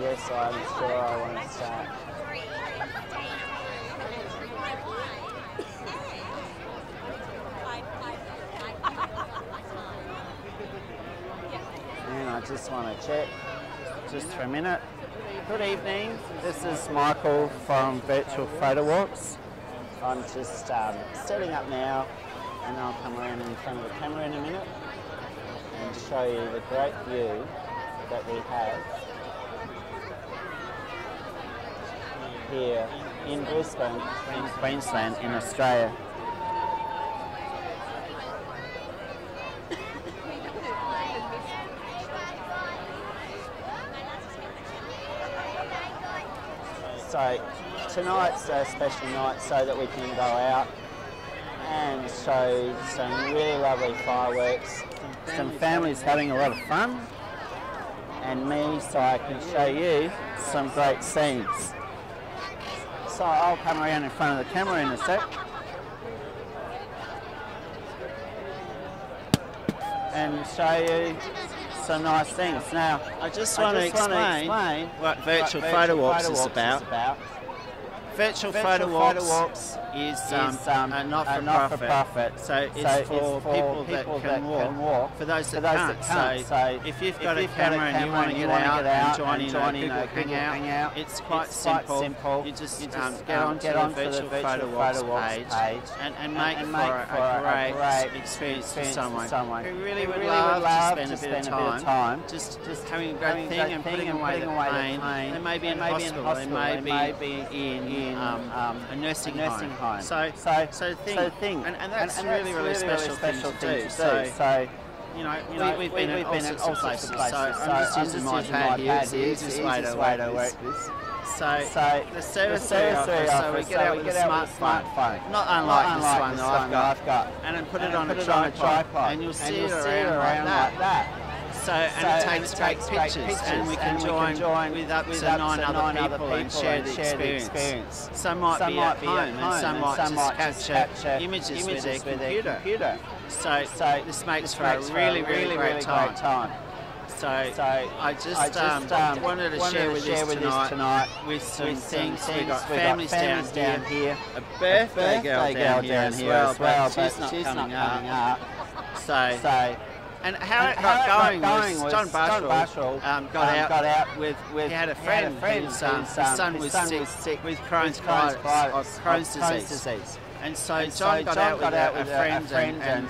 Yes, I'm sure I want to start. And I just want to check just for a minute. Good evening, this is Michael from Virtual Photo Walks. I'm just setting up now, and I'll come around in front of the camera in a minute and show you the great view that we have here in Brisbane, in Queensland, in Australia. So tonight's a special night so that we can go out and show some really lovely fireworks, some families having a lot of fun, and me so I can show you some great scenes. So I'll come around in front of the camera in a sec and show you some nice things. Now, I just want to explain what Virtual Photo Walks is about. Virtual Photo Walks is a not-for-profit, so it's for people that can walk, for those that can't. So if you've got a camera and you want to get out and join in a Google Hangout, it's quite simple. You just get onto the Virtual Photo Walks page and make for a great experience for someone who really would love to spend a bit of time just having a great thing and putting away the pain. They may be in hospital, they may be in a nursing home. So thing, and that's really special thing to do. So you know, we've been in all sorts of places. So I'm just using my pad here. It's the easiest way to work this. So the service we offer, so we get out with a smartphone, not unlike this one that I've got, and then put it on a tripod, and you'll see it around like that. So, and it takes great pictures, and we can join with up to 9 other people and share the experience. Some might be at home, and some might just capture images with their computer. So this makes for a really great time. So I just wanted to share with this tonight with some things. We've got families down here, a birthday girl down here as well, but she's not coming up. And how it got going was John Barshall got out with he had a friend whose son was sick with Crohn's disease. And so John got out with a friend and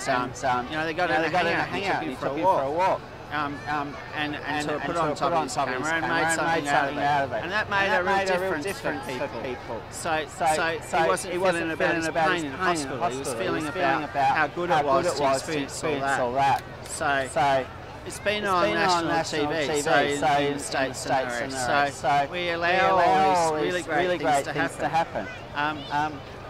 you know, they got in a hangout and he took him for a walk. And sort of put on top of his camera and made something out of it. And that made a real difference for people. So he wasn't feeling about his pain in hospital. He was feeling about how good it was to experience all that. So it's been on national TV, so in the States and the rest. So we allow all these really great things to happen.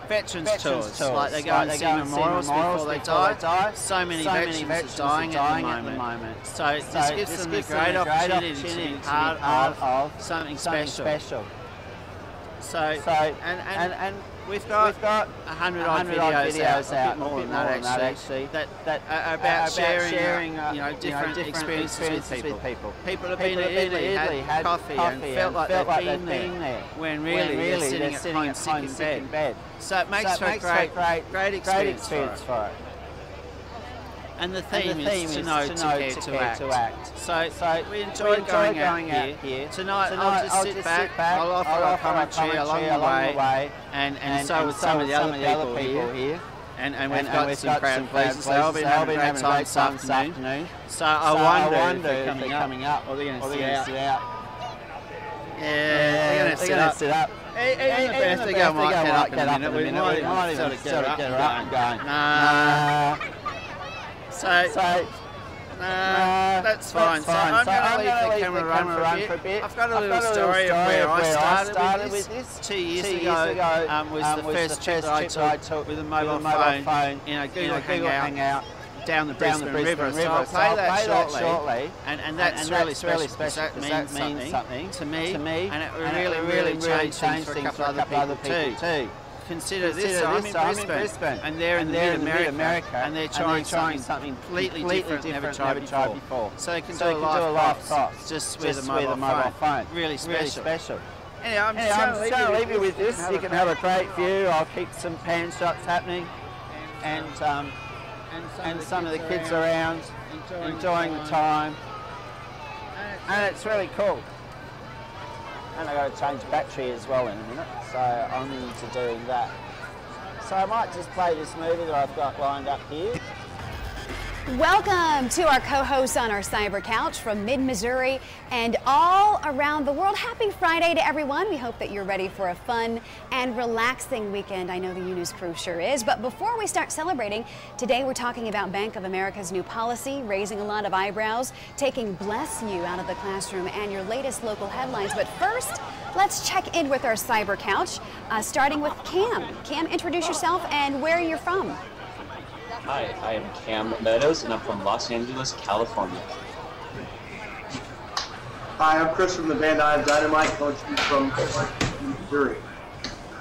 Veterans tours, like they go and see memorials before they die. So many veterans are dying at the moment. So this gives them a great opportunity to be part of something special. So and we've got 100 odd videos out, a bit more than that actually, that are about sharing different experiences with people. People have been to Italy, had coffee and felt like they've been there, when really they're sitting at home sick in bed. So it makes for a great experience for it. And the theme is to know, to care, to act. So we enjoy going out here. Tonight I'll just sit back, I'll offer a commentary along the way, and so with some of the other people here. And we've got some crowd pleasers. They've all been having a great time this afternoon. So I wonder if they're coming up or they're going to sit out. Yeah, they're going to sit up. Even the birthday girl might get up in a minute. We might even sort of get her up and going. Nah. So that's fine. So I'm going to leave the camera run for a bit. I've got a little story of where I started with this. 2 years ago was the first trip that I took with a mobile phone in a Google Hangout down the Brisbane River. So I'll play that shortly. And that's really special because that means something to me, and it really changed things for a couple of other people too. consider this, I'm in Brisbane, and they're in mid-America, and they're trying something completely different never tried before. So they can do a live cross just with a mobile phone. Really special. Anyway, I'm just going to leave you with this. You can have a great view. I'll keep some pan shots happening, and some of the kids around enjoying the time, and it's really cool. And I've got to change battery as well in a minute, so I'm into doing that. So I might just play this movie that I've got lined up here. Welcome to our co-hosts on our Cyber Couch from mid-Missouri and all around the world. Happy Friday to everyone. We hope that you're ready for a fun and relaxing weekend. I know the U-News crew sure is. But before we start celebrating, today we're talking about Bank of America's new policy, raising a lot of eyebrows, taking Bless You out of the classroom, and your latest local headlines. But first, let's check in with our Cyber Couch, starting with Cam. Cam, introduce yourself and where you're from. Hi, I am Cam Meadows, and I'm from Los Angeles, California. Hi, I'm Chris from the band I Am Dynamite, calling you from Missouri.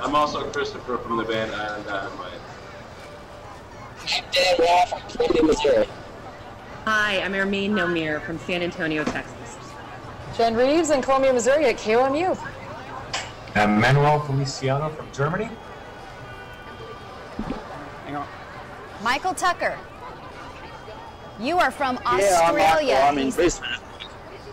I'm also Christopher from the band I Am Dynamite. I'm Dan Raw from Columbia, Missouri. Hi, I'm Ermine Nomir from San Antonio, Texas. Jen Reeves in Columbia, Missouri at KOMU. I'm Manuel Feliciano from Germany. Hang on. Michael Tucker, you are from Australia. Yeah, I'm in Brisbane.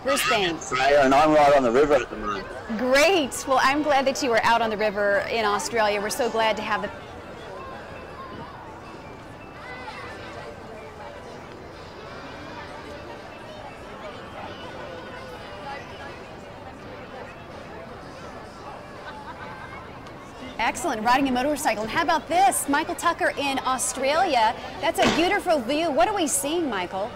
Brisbane. And I'm right on the river at the moment. Great. Well, I'm glad that you were out on the river in Australia. We're so glad to have the... Excellent, riding a motorcycle. And how about this? Michael Tucker in Australia. That's a beautiful view. What are we seeing, Michael?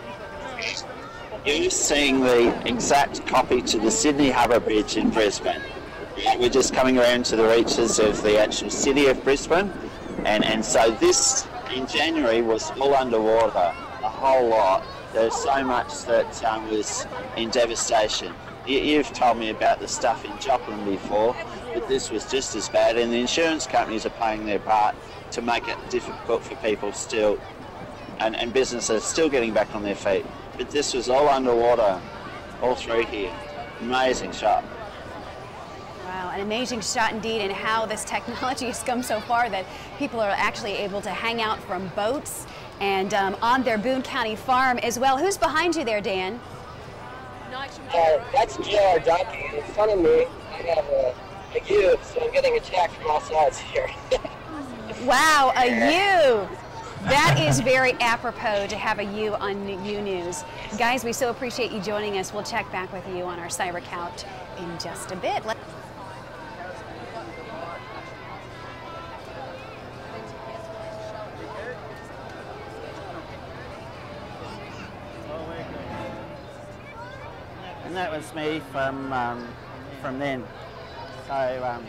You're seeing the exact copy to the Sydney Harbour Bridge in Brisbane. We're just coming around to the reaches of the actual city of Brisbane. And so this, in January, was all underwater, a whole lot. There's so much that was in devastation. You've told me about the stuff in Joplin before, but this was just as bad, and the insurance companies are playing their part to make it difficult for people still, and businesses still getting back on their feet. But this was all underwater, all through here. Amazing shot. Wow, an amazing shot indeed, and how this technology has come so far that people are actually able to hang out from boats and on their Boone County farm as well. Who's behind you there, Dan? That's JR Donkey. In front of me, I have a ewe, so I'm getting attacked from all sides here. Wow, a ewe. That is very apropos to have a ewe on U-News. Guys, we so appreciate you joining us. We'll check back with you on our Cyber Couch in just a bit. And that was me from then. So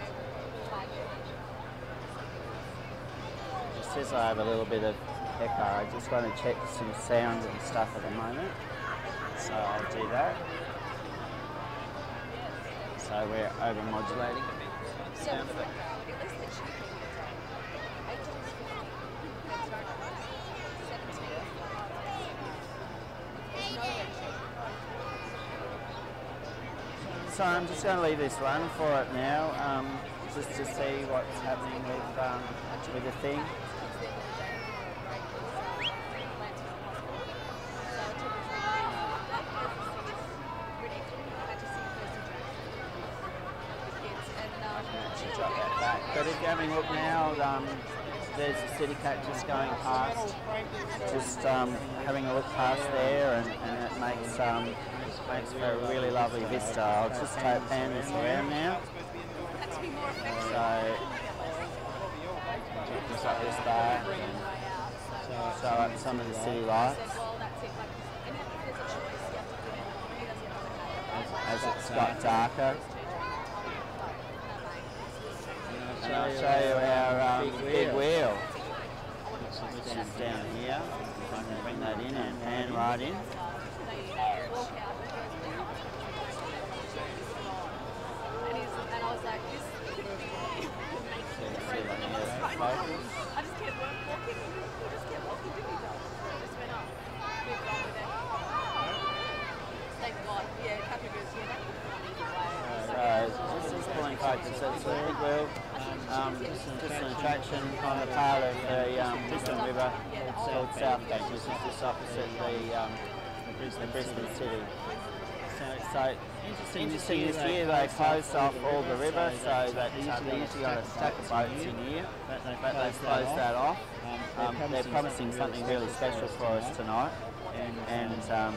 just as I have a little bit of echo, I just want to check some sound and stuff at the moment. So I'll do that. So we're over modulating a bit. Sound of it. So I'm just going to leave this run for it now, just to see what's happening with the thing. Drop that back. But if you have a look now, there's a city cat just going past, just having a look past there, and it makes for a really lovely vista. I'll just pan this around now. So, just up this back and show up some of the city lights as it's got darker. And I'll show you our big wheel, which is down here. If I can bring that in and pan right in. great because it's a big wheel, just an attraction on the part of the Brisbane River called South Bank, which is just opposite the Brisbane city. So interesting this year they closed off all the river, so that they usually got a stack of boats in here, but they've closed that off. They're promising something really special for us tonight, and so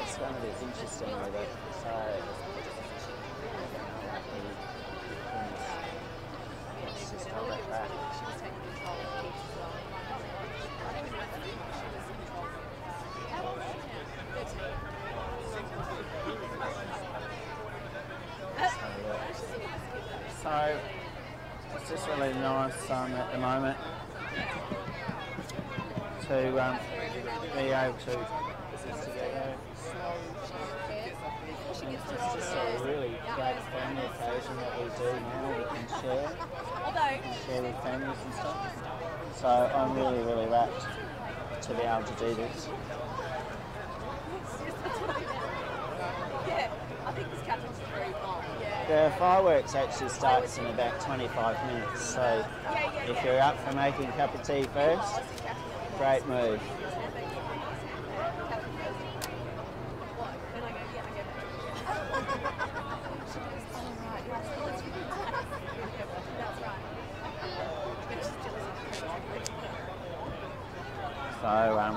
it's going to be interesting with it. So let's just hold that back. So it's just really nice at the moment to be able to put this together. It's just a really great family occasion that we do now. We can share with families and stuff. So I'm really, really rapt to be able to do this. The fireworks actually starts in about 25 minutes, so if you're up for making a cup of tea first, great move. So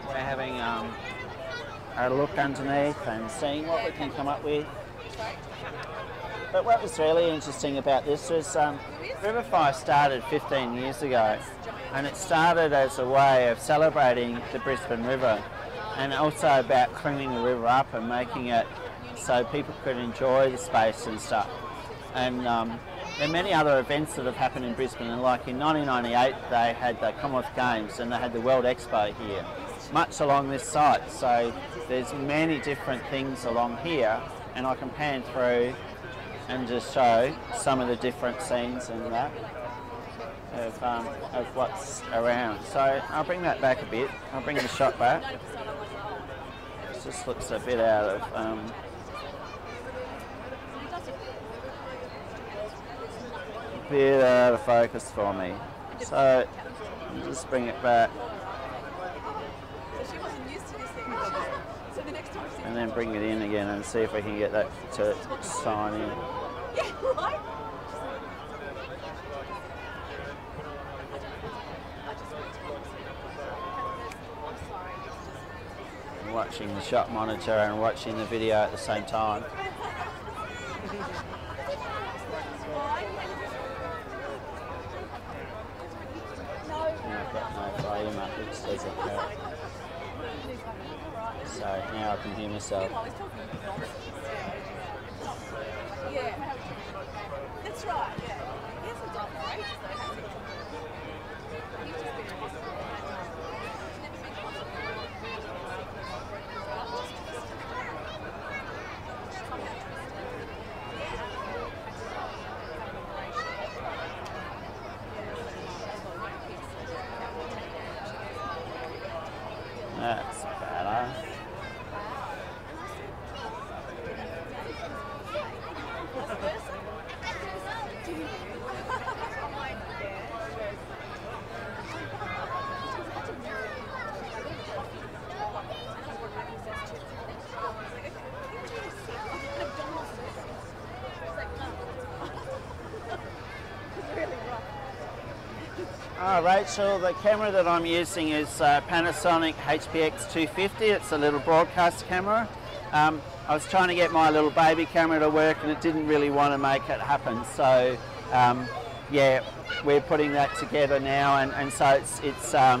we're having a look underneath and seeing what we can come up with. But what was really interesting about this was RiverFire started 15 years ago, and it started as a way of celebrating the Brisbane River and also about cleaning the river up and making it so people could enjoy the space and stuff. And there are many other events that have happened in Brisbane, and like in 1998 they had the Commonwealth Games and they had the World Expo here, much along this site. So there's many different things along here, and I can pan through and just show some of the different scenes and that of what's around. So I'll bring that back a bit. I'll bring the shot back. It just looks a bit out of focus for me. So I'll just bring it back. And then bring it in again and see if we can get that to sign in. Watching the shot monitor and watching the video at the same time. I've got my volume up, which doesn't help. So now I can hear myself. Yeah, that's right, yeah. He hasn't done for ages though, has he? He's just been a hospital. That's better. Rachel, the camera that I'm using is Panasonic HPX 250. It's a little broadcast camera. I was trying to get my little baby camera to work and it didn't really want to make it happen. So yeah, we're putting that together now, and so it's not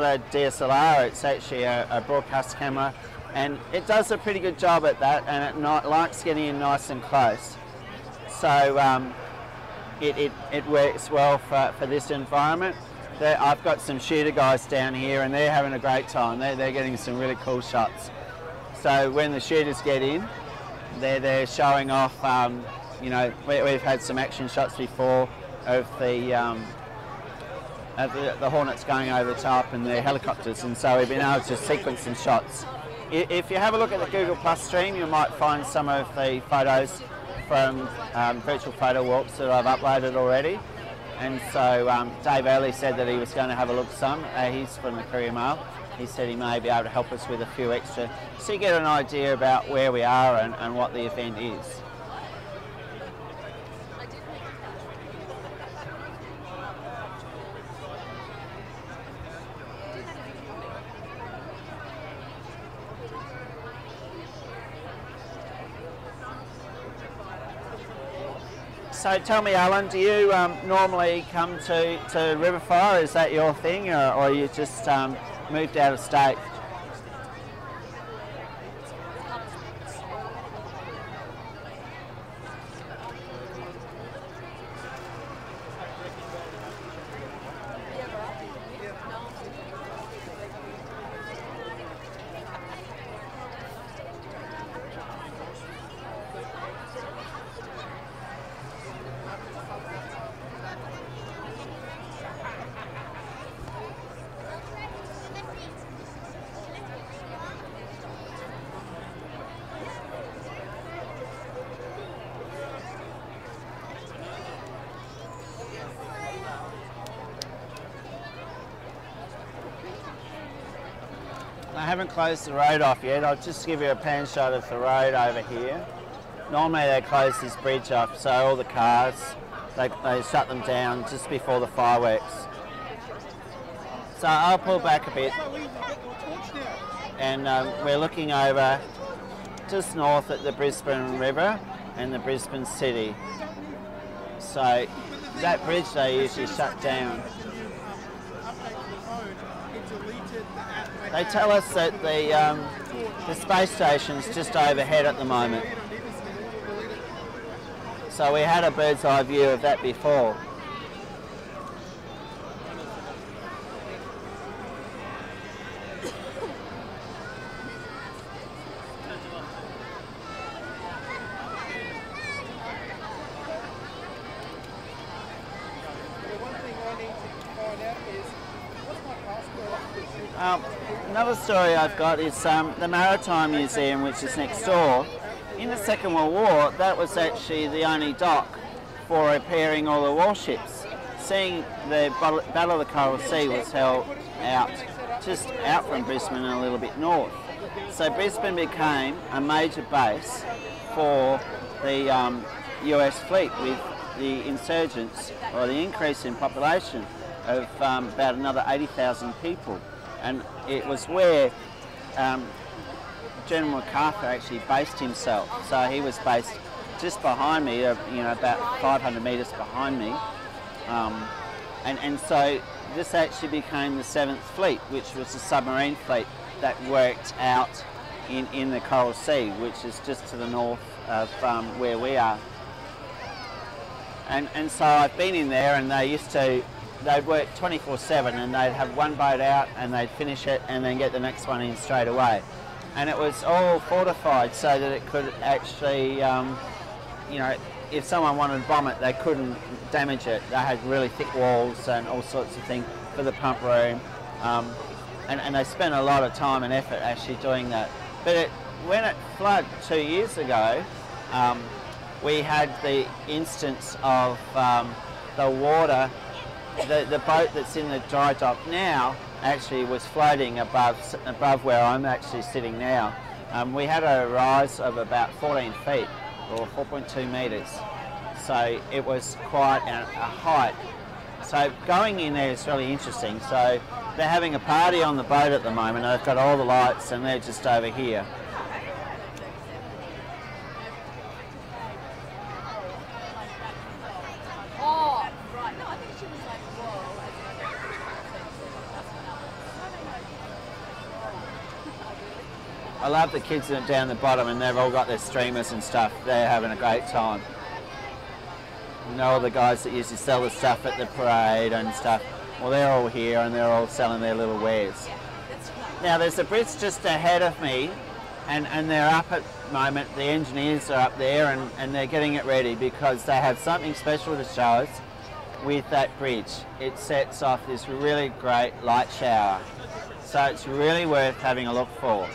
a DSLR. It's actually a broadcast camera, and it does a pretty good job at that, and it likes getting in nice and close. So it works well for this environment. I've got some shooter guys down here and they're having a great time. They're getting some really cool shots. So when the shooters get in, they're showing off, you know, we've had some action shots before of the Hornets going over the top and the helicopters, and so we've been able to sequence some shots If you have a look at the Google Plus stream, you might find some of the photos from virtual photo walks that I've uploaded already. And so Dave Early said that he was going to have a look some. He's from the Courier Mail. He said he may be able to help us with a few extra, so you get an idea about where we are and what the event is. So tell me, Alan, do you normally come to RiverFire? Is that your thing, or you just moved out of state? I haven't closed the road off yet. I'll just give you a pan shot of the road over here. Normally they close this bridge off, so all the cars, they shut them down just before the fireworks. So I'll pull back a bit, and we're looking over just north at the Brisbane River and the Brisbane City. So that bridge they usually shut down. They tell us that the space station's just overhead at the moment. So we had a bird's eye view of that before. Another story I've got is the Maritime Museum, which is next door. In the Second World War, that was actually the only dock for repairing all the warships. Seeing the Battle of the Coral Sea was held just out from Brisbane and a little bit north. So Brisbane became a major base for the US fleet, with the insurgents, or the increase in population of about another 80,000 people. And it was where General MacArthur actually based himself. So he was based just behind me, about 500 metres behind me. And so this actually became the 7th Fleet, which was the submarine fleet that worked out in the Coral Sea, which is just to the north of where we are. And so I've been in there, and they'd work 24/7, and they'd have one boat out and they'd finish it and then get the next one in straight away. And it was all fortified so that it could actually, if someone wanted to bomb it, they couldn't damage it. They had really thick walls and all sorts of things for the pump room. And they spent a lot of time and effort actually doing that. But when it flooded 2 years ago, we had the instance of the water. The boat that's in the dry dock now actually was floating above where I'm actually sitting now. We had a rise of about 14 feet, or 4.2 metres. So it was quite a height. So going in there is really interesting. So they're having a party on the boat at the moment. They've got all the lights, and they're just over here. I love the kids that are down the bottom, and they've all got their streamers and stuff. They're having a great time. You know, all the guys that used to sell the stuff at the parade and stuff, well, they're all here and they're all selling their little wares. Now, there's a Brits just ahead of me, and they're up at the moment. The engineers are up there, and they're getting it ready because they have something special to show us with that bridge. It sets off this really great light shower. So it's really worth having a look for.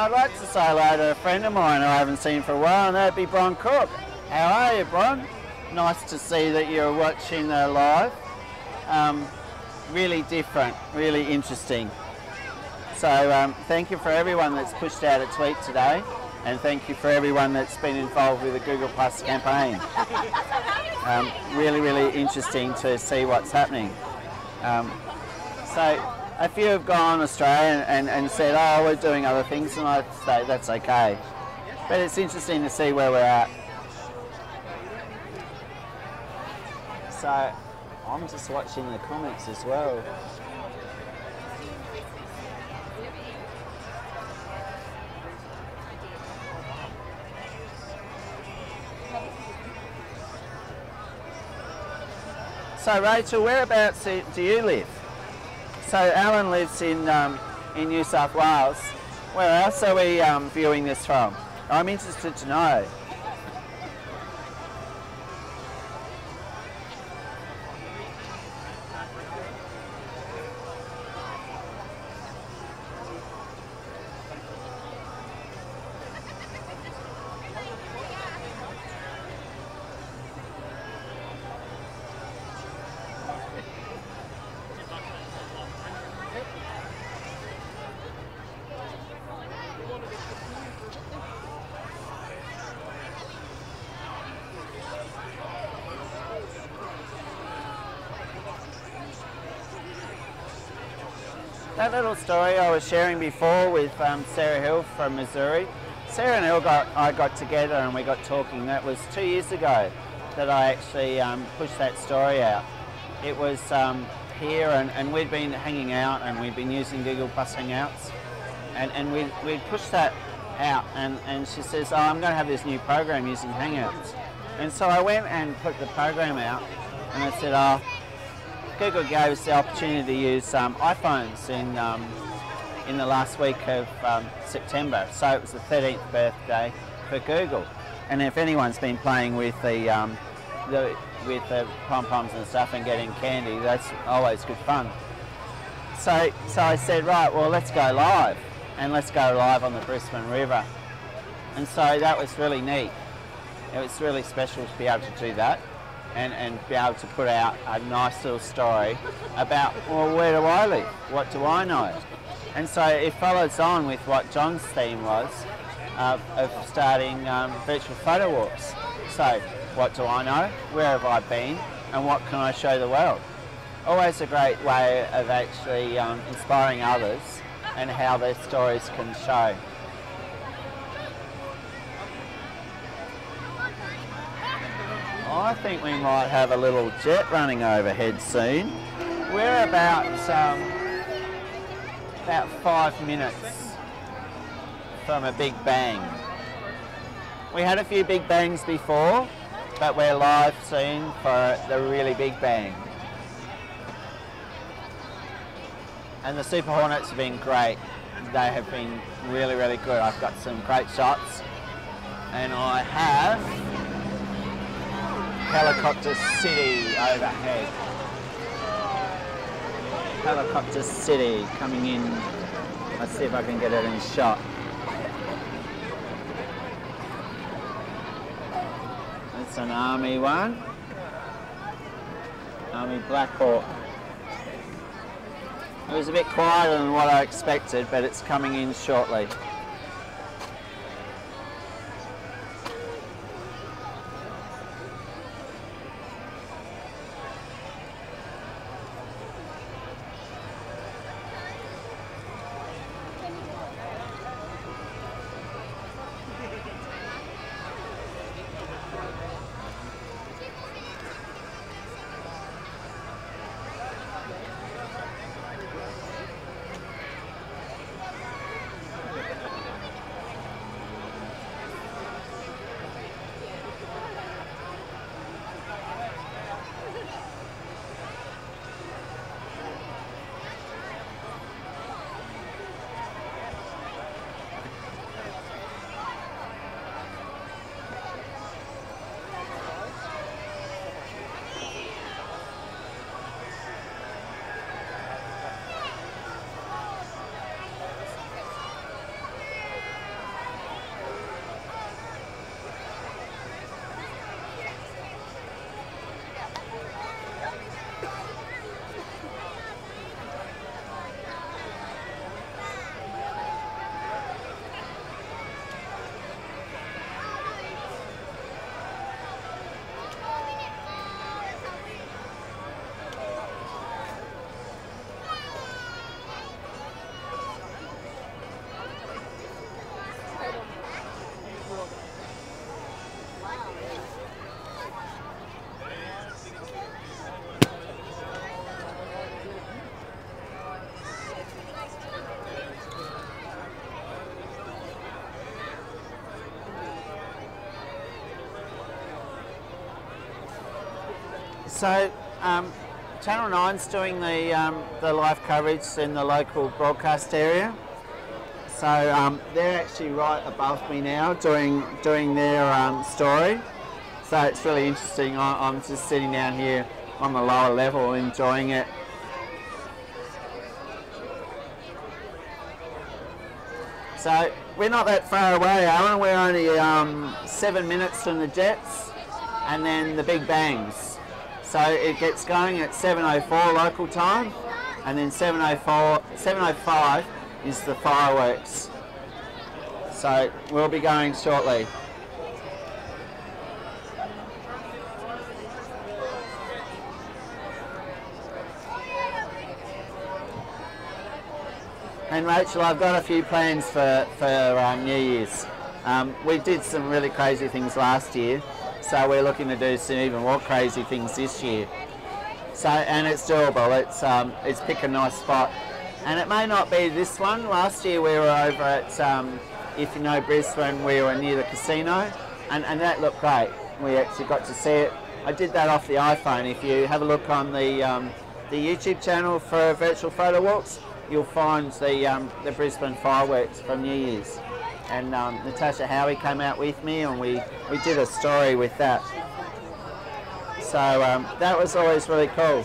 I'd like to say hello to a friend of mine who I haven't seen for a while, and that'd be Bron Cook. How are you, Bron? Nice to see that you're watching live. Really different, really interesting. So thank you for everyone that's pushed out a tweet today, and thank you for everyone that's been involved with the Google Plus campaign. Really, really interesting to see what's happening. So a few have gone Australia and said, oh, we're doing other things, and I'd say that's okay. But it's interesting to see where we're at. So I'm just watching the comments as well. So Rachel, whereabouts do you live? So Alan lives in New South Wales. Where else are we viewing this from? I'm interested to know. That little story I was sharing before with Sarah Hill from Missouri. Sarah and I got together and we got talking. That was 2 years ago that I actually pushed that story out. It was here and we'd been hanging out and we'd been using Google Plus Hangouts and we'd pushed that out and she says, oh, I'm going to have this new program using Hangouts. And so I went and put the program out and I said, oh, Google gave us the opportunity to use iPhones in the last week of September, so it was the 13th birthday for Google. And if anyone's been playing with the pom-poms and stuff and getting candy, that's always good fun. So I said, right, well, let's go live, and let's go live on the Brisbane River. And so that was really neat. It was really special to be able to do that. And be able to put out a nice little story about, well, where do I live? What do I know? And so it follows on with what John's theme was of starting virtual photo walks. So what do I know? Where have I been? And what can I show the world? Always a great way of actually inspiring others and how their stories can show. I think we might have a little jet running overhead soon. We're about 5 minutes from a big bang. We had a few big bangs before, but we're live soon for the really big bang. And the Super Hornets have been great. They have been really, really good. I've got some great shots, and I have Helicopter City overhead. Helicopter City coming in. Let's see if I can get it in shot. It's an Army one. Army Black Hawk. It was a bit quieter than what I expected, but it's coming in shortly. So, Channel 9's doing the live coverage in the local broadcast area. So they're actually right above me now doing their story. So it's really interesting. I'm just sitting down here on the lower level enjoying it. So we're not that far away, Alan. We're only 7 minutes from the Jets and then the Big Bangs. So it gets going at 7:04 local time, and then 7:05 is the fireworks. So we'll be going shortly. And Rachel, I've got a few plans for New Year's. We did some really crazy things last year, so we're looking to do some even more crazy things this year. So, and it's doable. It's pick a nice spot, and it may not be this one. Last year we were over at, if you know Brisbane, we were near the casino, and that looked great. We actually got to see it. I did that off the iPhone. If you have a look on the YouTube channel for virtual photo walks, you'll find the Brisbane fireworks from New Year's. And Natasha Howie came out with me, and we did a story with that. So that was always really cool.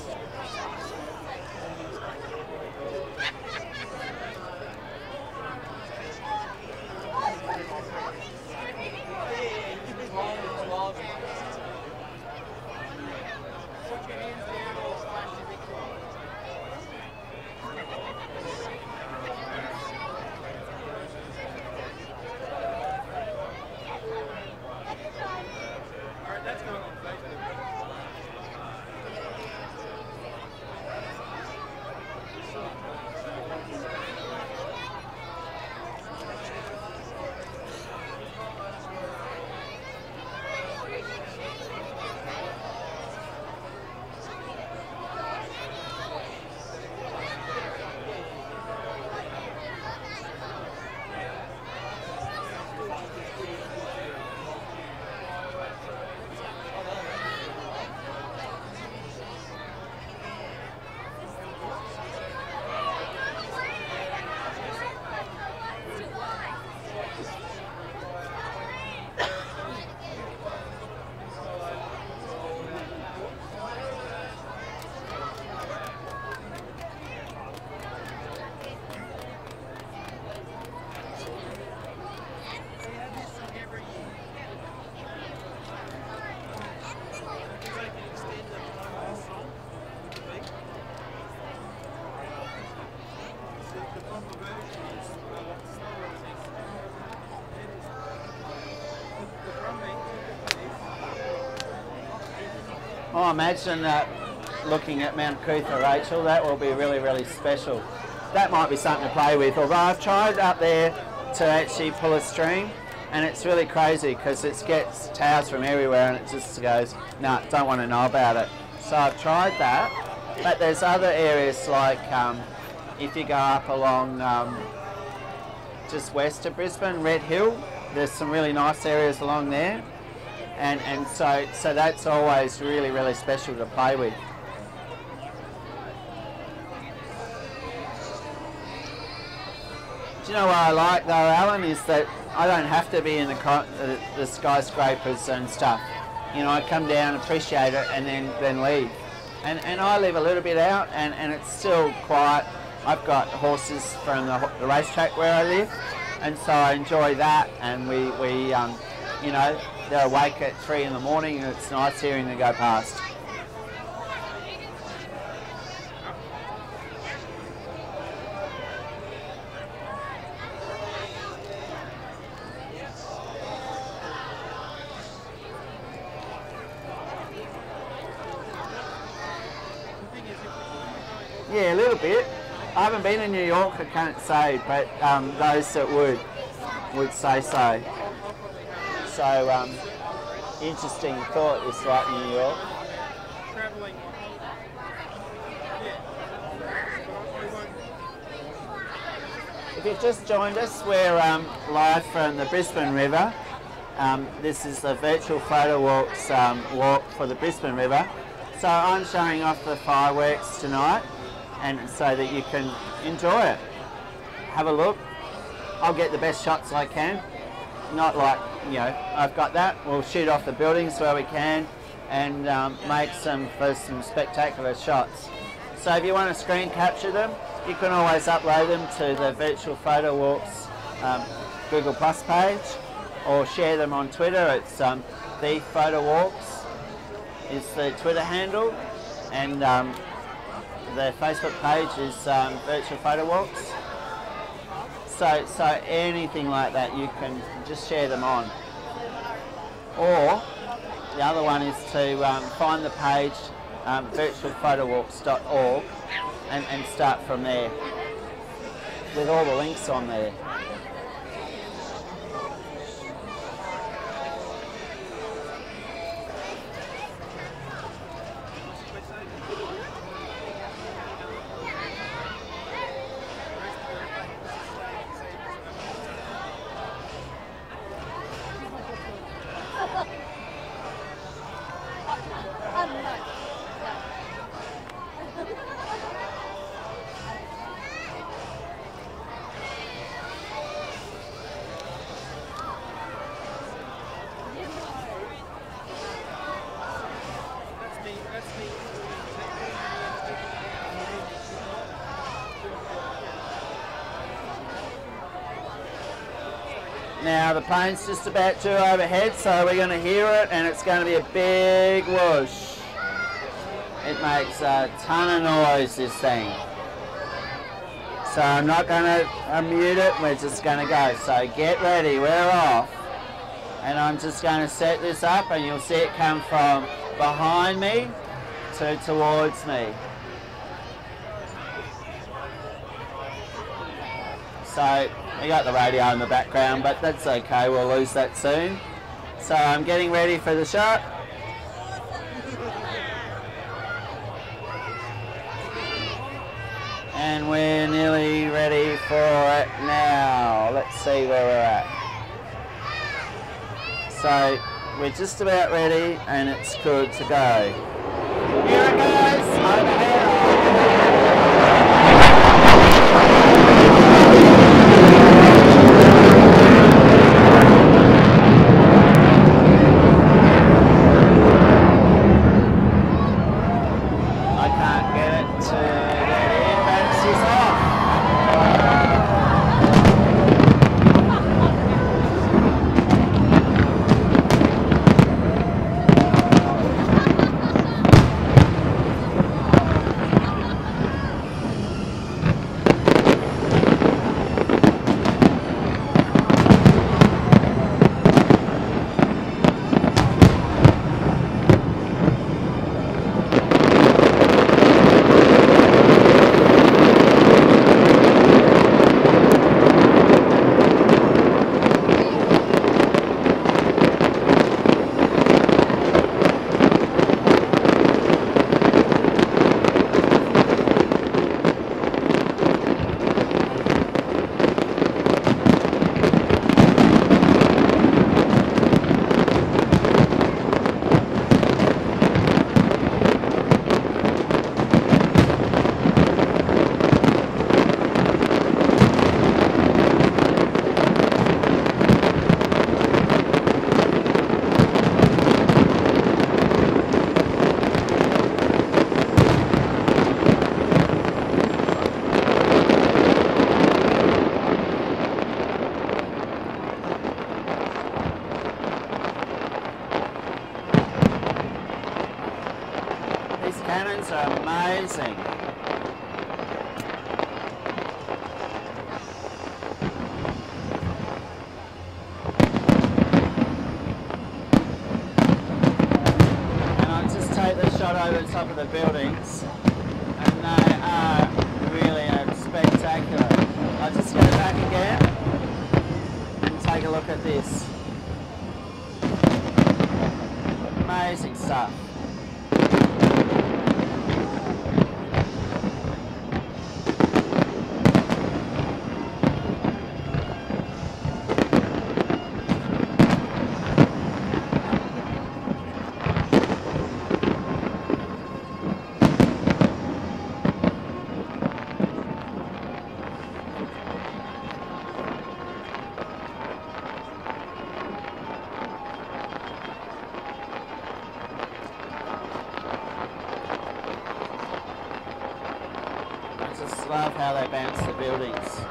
Oh, imagine that looking at Mount Cootha, Rachel. That will be really, really special. That might be something to play with. Although I've tried up there to actually pull a string, and it's really crazy because it gets towers from everywhere, and it just goes, no, don't want to know about it. So I've tried that, but there's other areas like if you go up along just west of Brisbane, Red Hill, there's some really nice areas along there. And so that's always really, really special to play with. Do you know what I like though, Alan, is that I don't have to be in the skyscrapers and stuff. You know, I come down, appreciate it, and then leave. And I live a little bit out, and it's still quiet. I've got horses from the racetrack where I live, and so I enjoy that. And we you know, they're awake at 3 in the morning, and it's nice hearing them go past. Yeah, a little bit. I haven't been in New York, I can't say, but those that would say so. So, interesting thought, it's like New York. If you've just joined us, we're live from the Brisbane River. This is the virtual photo walks walk for the Brisbane River. So I'm showing off the fireworks tonight, and so that you can enjoy it. Have a look. I'll get the best shots I can. Not like, you know, I've got that. We'll shoot off the buildings where we can and make some spectacular shots. So if you want to screen capture them, you can always upload them to the Virtual Photo Walks Google Plus page, or share them on Twitter. It's the Photo Walks is the Twitter handle, and the Facebook page is Virtual Photo Walks. So anything like that, you can just share them on. Or the other one is to find the page virtualphotowalks.org and start from there with all the links on there. Now the plane's just about to overhead, so we're going to hear it, and it's going to be a big whoosh. It makes a ton of noise, this thing. So I'm not going to unmute it, we're just going to go. So get ready, we're off. And I'm just going to set this up, and you'll see it come from behind me towards me. So we got the radio in the background, but that's okay, we'll lose that soon. So I'm getting ready for the shot. And we're nearly ready for it now. Let's see where we're at. So we're just about ready, and it's good to go. Here it goes, overhead. Cannons are amazing. And I'll just take the shot over the top of the buildings, and they are really spectacular. I'll just go back again and take a look at this. Amazing stuff. just love how they bounce the buildings.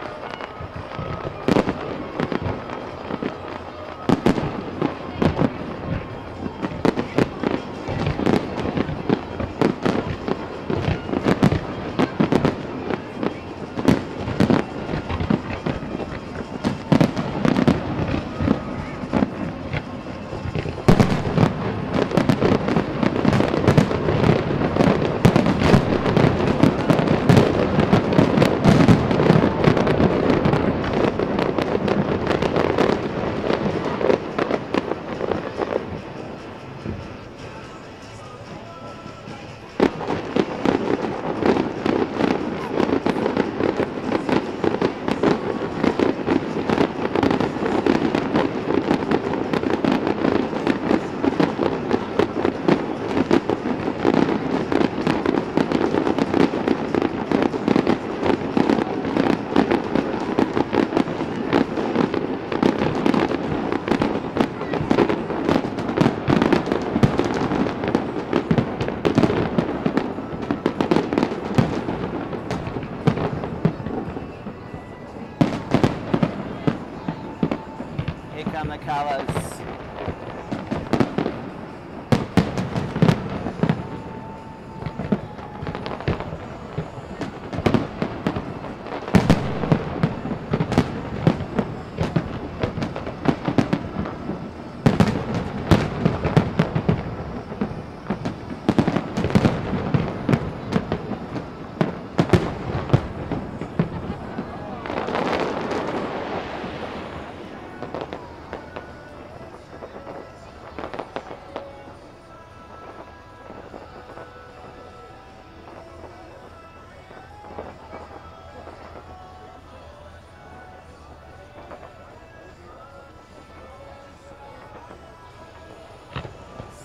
The colours.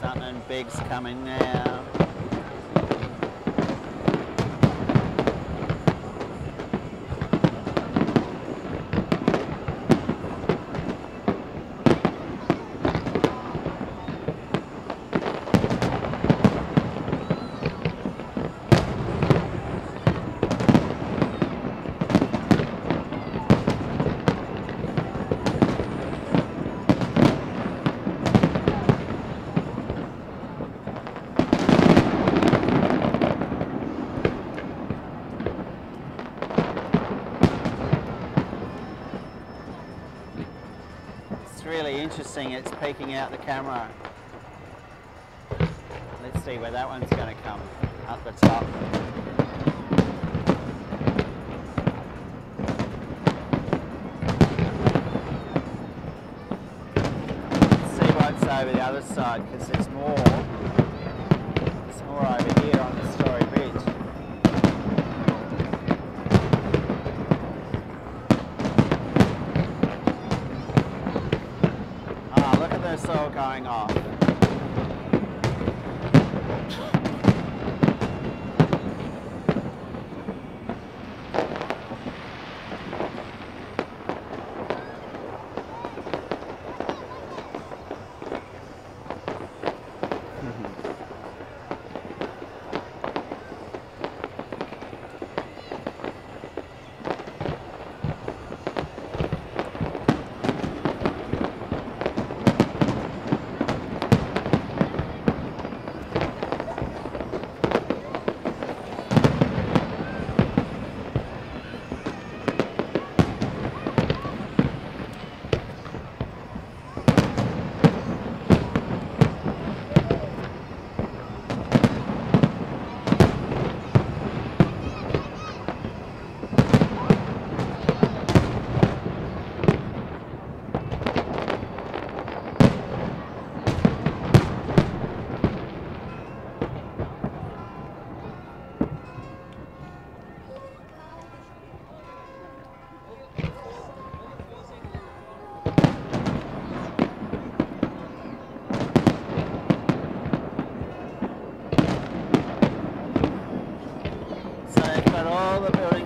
Something big's coming now. Really interesting, it's peeking out the camera. Let's see where that one's going to come, up the top. Let's see what's over the other side, because there's more over here on the Story Bridge. It's all going off.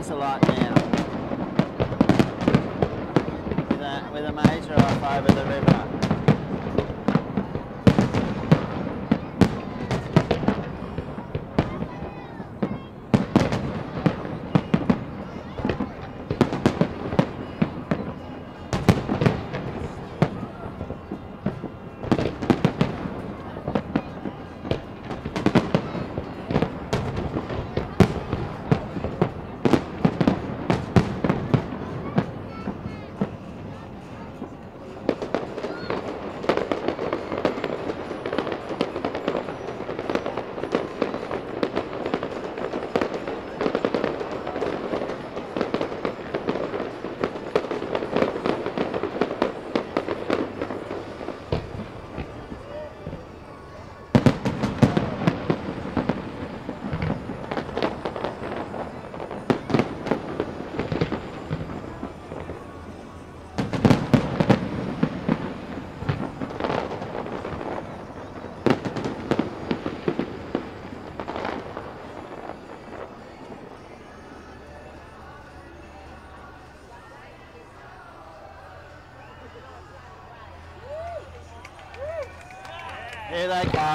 Lot now, with a major off over the river.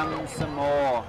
come some more.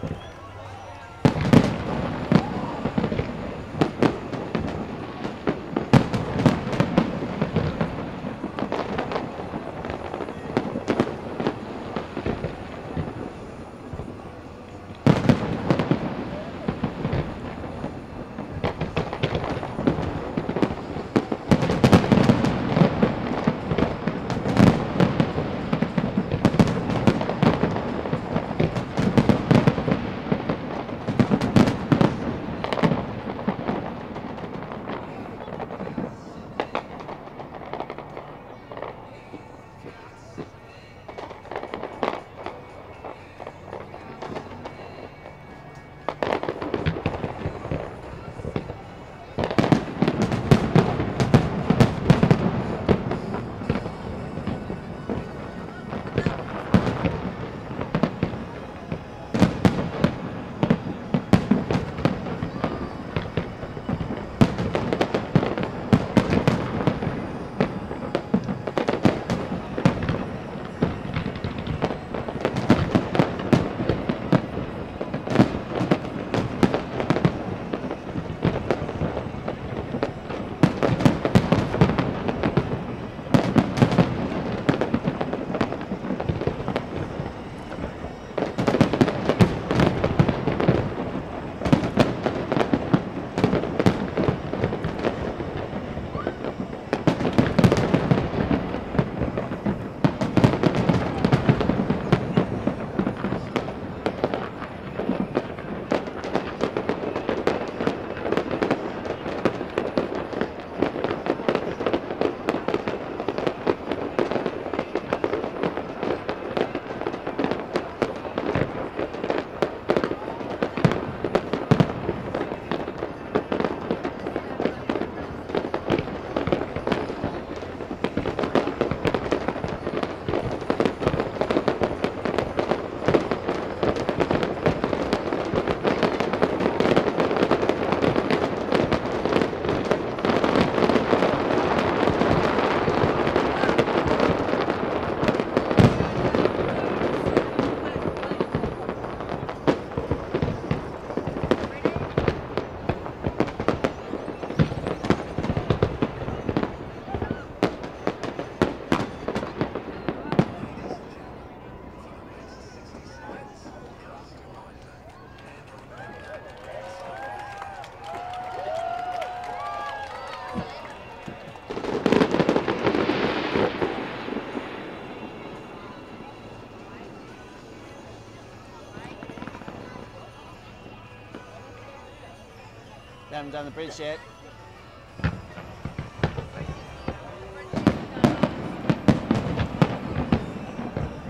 They haven't done the bridge yet.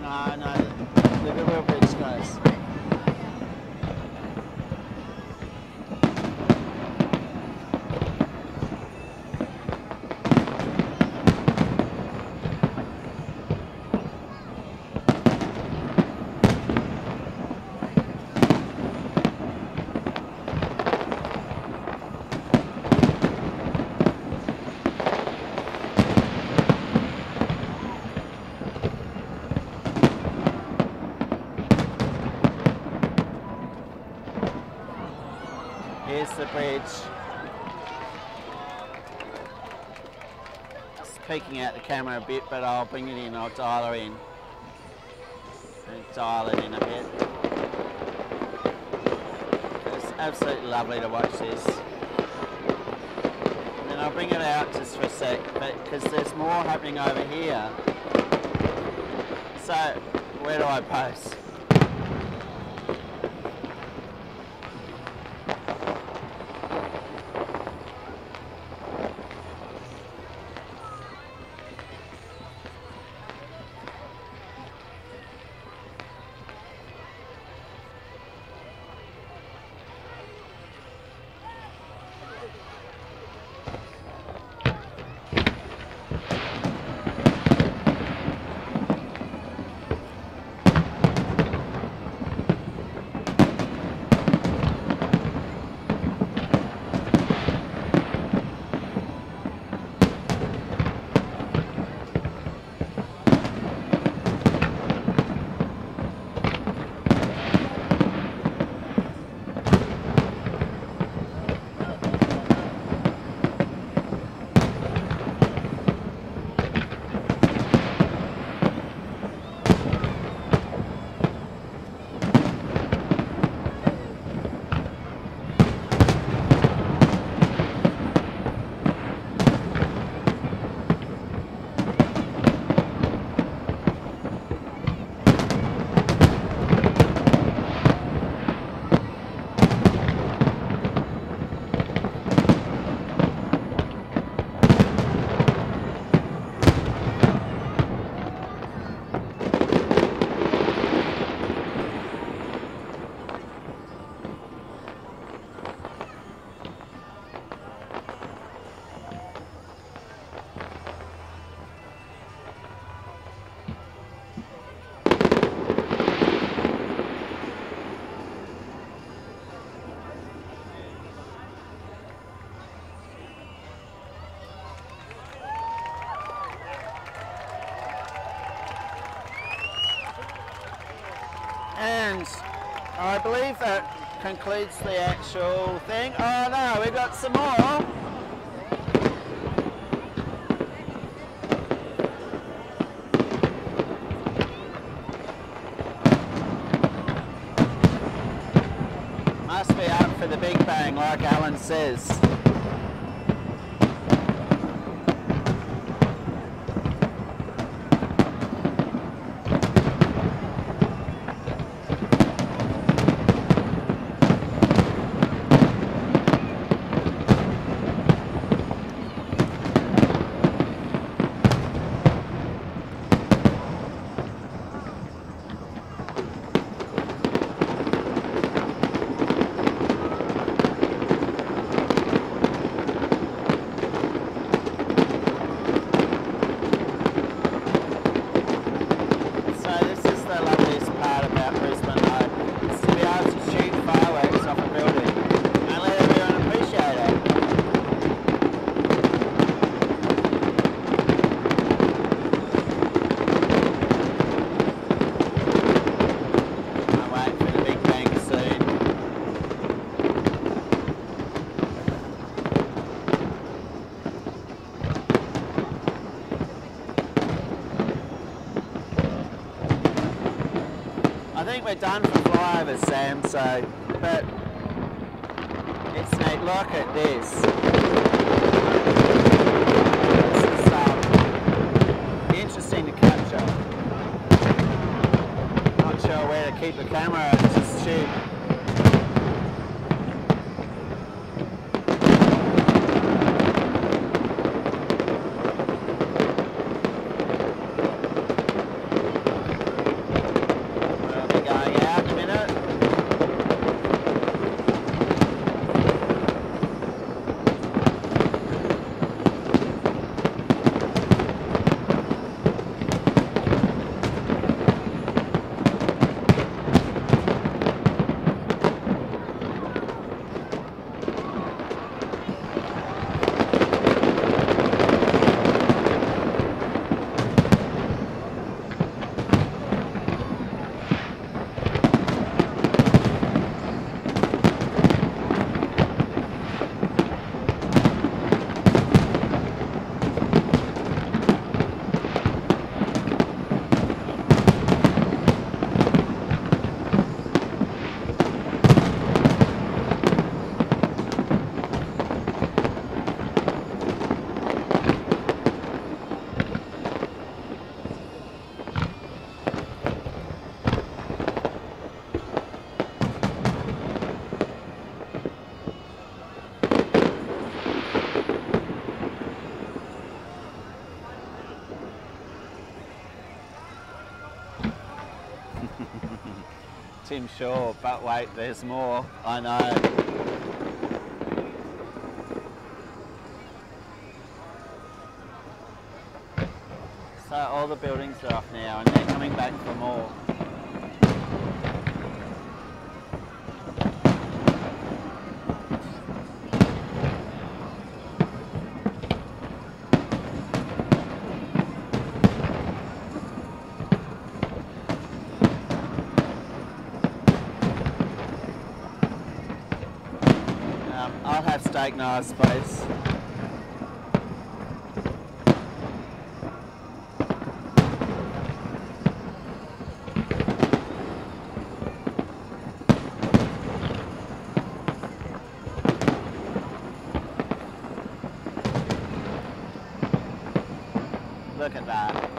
No, the real bridge goes. Here's the bridge. It's peeking out the camera a bit, but I'll bring it in, I'll dial her in. And dial it in a bit. It's absolutely lovely to watch this. And then I'll bring it out just for a sec, because there's more happening over here. So, where do I post? I believe that concludes the actual thing. Oh no, we've got some more. Must be up for the Big Bang, like Alan says. We're done for flyovers, Sam, so, but it's neat. Look at this. This is interesting to capture. Not sure where to keep the camera at, just shoot. Tim Shaw, but wait, there's more. I know. So all the buildings are off now and they're coming back for more. I'll have steak knives, please. Look at that.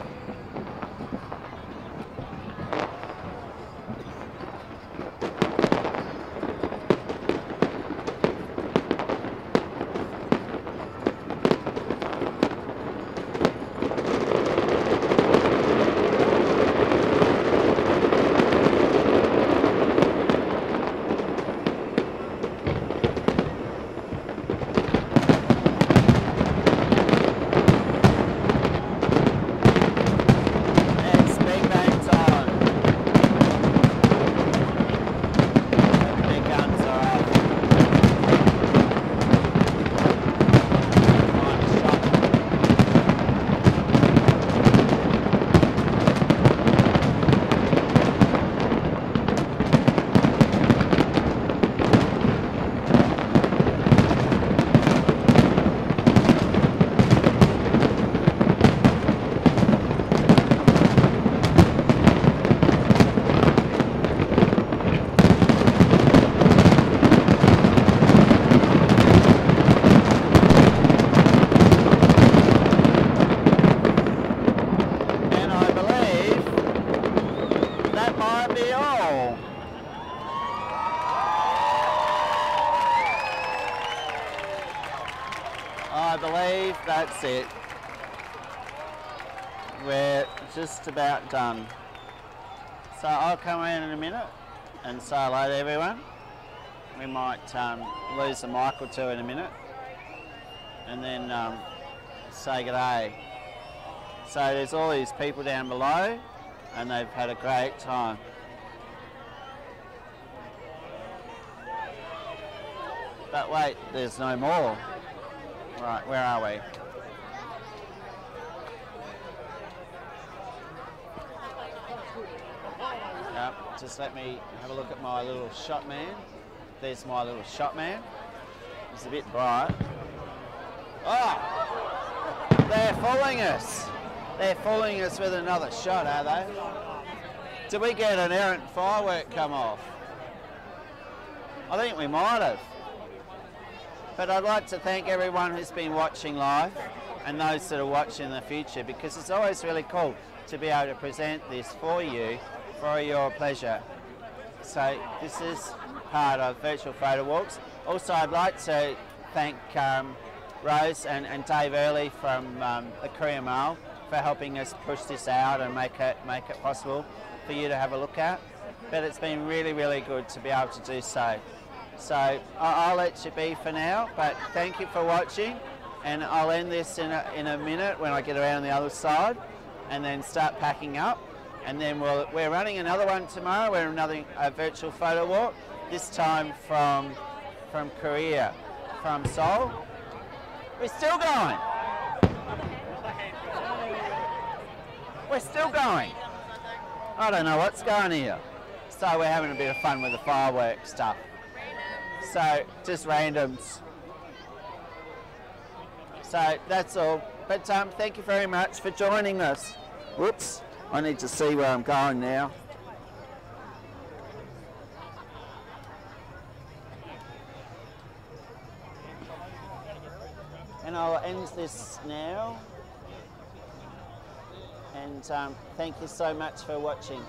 I believe that's it. We're just about done. So I'll come around in a minute and say hello to everyone. We might lose a mic or two in a minute and then say g'day. So there's all these people down below and they've had a great time. But wait, there's no more. Right, where are we? Just let me have a look at my little shot man. There's my little shot man. It's a bit bright. Oh! They're fooling us. They're fooling us with another shot, are they? Did we get an errant firework come off? I think we might have. But I'd like to thank everyone who's been watching live and those that are watching in the future, because it's always really cool to be able to present this for you for your pleasure. So this is part of Virtual Photo Walks. Also, I'd like to thank Rose and Dave Early from the Courier Mail for helping us push this out and make it possible for you to have a look at. But it's been really, really good to be able to do so. So I'll let you be for now, but thank you for watching, and I'll end this in a minute when I get around the other side and then start packing up. And then we're running another one tomorrow. We're another virtual photo walk, this time from Korea, from Seoul. We're still going. We're still going. I don't know what's going here. So we're having a bit of fun with the fireworks stuff. So just randoms. So that's all. But thank you very much for joining us. Whoops. I need to see where I'm going now. And I'll end this now. And thank you so much for watching.